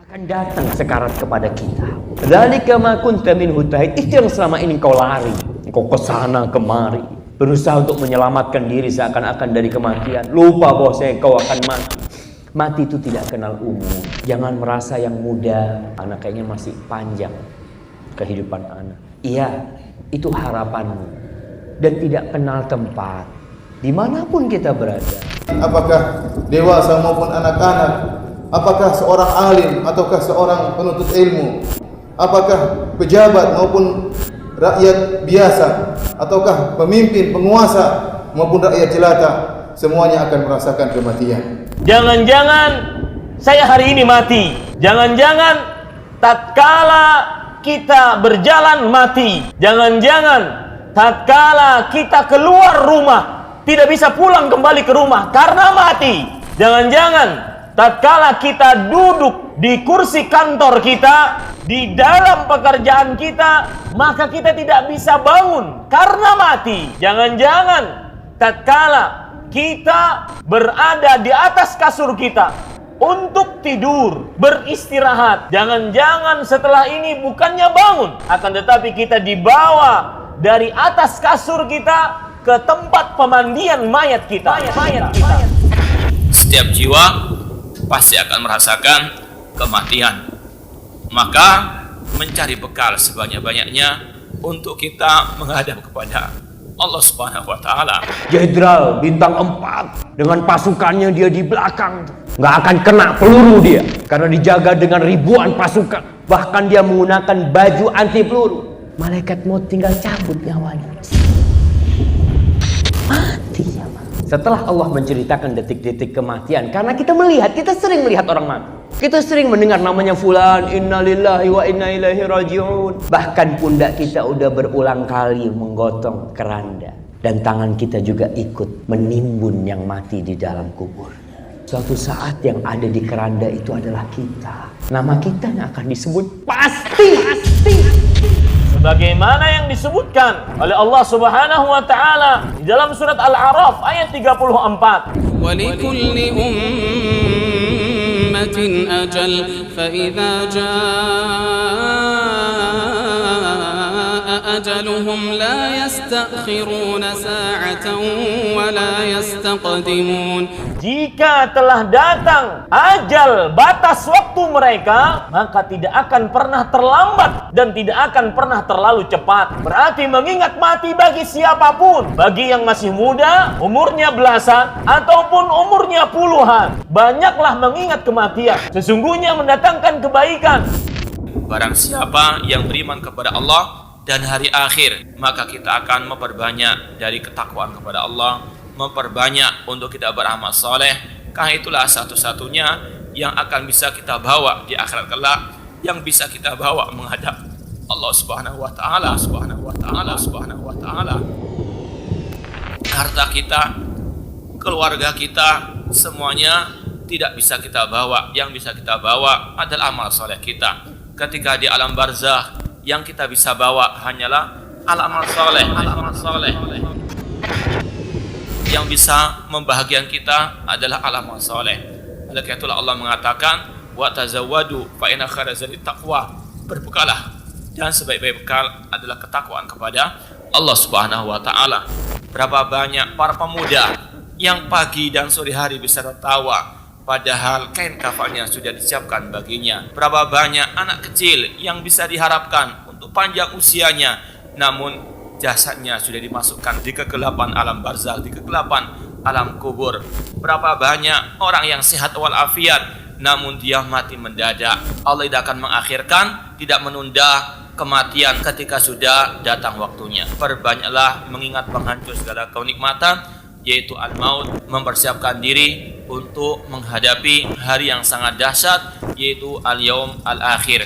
akan datang sekarat kepada kita. Dzalika ma kunta minhu tahid. Itu yang selama ini kau lari, kau kesana kemari, berusaha untuk menyelamatkan diri seakan-akan dari kematian. Lupa bahwasanya kau akan mati. Mati itu tidak kenal umur. Jangan merasa yang muda, anak kayaknya masih panjang kehidupan anak. Iya, itu harapanmu. Dan tidak kenal tempat. Dimanapun kita berada. Apakah dewasa maupun anak-anak, apakah seorang alim ataukah seorang penuntut ilmu, apakah pejabat maupun rakyat biasa, ataukah pemimpin, penguasa maupun rakyat jelata, semuanya akan merasakan kematian. Jangan-jangan saya hari ini mati. Jangan-jangan tatkala kita berjalan mati. Jangan-jangan tatkala kita keluar rumah tidak bisa pulang kembali ke rumah karena mati. Jangan-jangan tatkala kita duduk di kursi kantor kita, di dalam pekerjaan kita, maka kita tidak bisa bangun karena mati. Jangan-jangan tatkala kita berada di atas kasur kita untuk tidur, beristirahat, jangan-jangan setelah ini bukannya bangun, akan tetapi kita dibawa dari atas kasur kita ke tempat pemandian mayat kita. Setiap jiwa pasti akan merasakan kematian. Maka mencari bekal sebanyak-banyaknya untuk kita menghadap kepada Allah Subhanahu wa Ta'ala. Jenderal bintang 4 dengan pasukannya dia di belakang, nggak akan kena peluru dia karena dijaga dengan ribuan pasukan. Bahkan dia menggunakan baju anti peluru. Malaikat maut tinggal cabut nyawanya, mati. Setelah Allah menceritakan detik-detik kematian, karena kita sering melihat orang mati. Kita sering mendengar namanya fulan, innalillahi wa inna ilaihi raji'un. Bahkan pundak kita udah berulang kali menggotong keranda. Dan tangan kita juga ikut menimbun yang mati di dalam kubur. Suatu saat yang ada di keranda itu adalah kita. Nama kita yang akan disebut pasti. Sebagaimana yang disebutkan oleh Allah Subhanahu wa Ta'ala di dalam surat Al-A'raf ayat 34. وَلِكُلِّ أُمَّةٍ أَجَلٌ فَإِذَا جَاءَ أَجَلُهُمْ لَا يَسْتَأْخِرُونَ سَاعَةً وَلَا يَسْتَقْدِمُونَ. Jika telah datang ajal batas waktu mereka, maka tidak akan pernah terlambat dan tidak akan pernah terlalu cepat. Berarti mengingat mati bagi siapapun, bagi yang masih muda, umurnya belasan, ataupun umurnya puluhan, banyaklah mengingat kematian. Sesungguhnya mendatangkan kebaikan. Barang siapa yang beriman kepada Allah dan hari akhir, maka kita akan memperbanyak dari ketakwaan kepada Allah, memperbanyak untuk kita beramal soleh. Karena itulah satu-satunya yang akan bisa kita bawa di akhirat kelak, yang bisa kita bawa menghadap Allah Subhanahu wa Ta'ala. Harta kita, keluarga kita, semuanya tidak bisa kita bawa. Yang bisa kita bawa adalah amal soleh kita. Ketika di alam barzakh, yang kita bisa bawa hanyalah amal soleh. Yang bisa membahagiakan kita adalah amal soleh. Oleh karena itulah Allah mengatakan, wa tazawwadu fa inna khairaz zadi taqwa. Berbekalah, dan sebaik-baik bekal adalah ketakwaan kepada Allah Subhanahu wa Ta'ala. Berapa banyak para pemuda yang pagi dan sore hari bisa tertawa padahal kain kafannya sudah disiapkan baginya. Berapa banyak anak kecil yang bisa diharapkan untuk panjang usianya, namun jasadnya sudah dimasukkan di kegelapan alam barzakh, di kegelapan alam kubur. Berapa banyak orang yang sehat walafiat, namun dia mati mendadak. Allah tidak akan mengakhirkan, tidak menunda kematian ketika sudah datang waktunya. Perbanyaklah mengingat penghancur segala kenikmatan, yaitu al-maut, mempersiapkan diri untuk menghadapi hari yang sangat dahsyat, yaitu al-yaum al-akhir.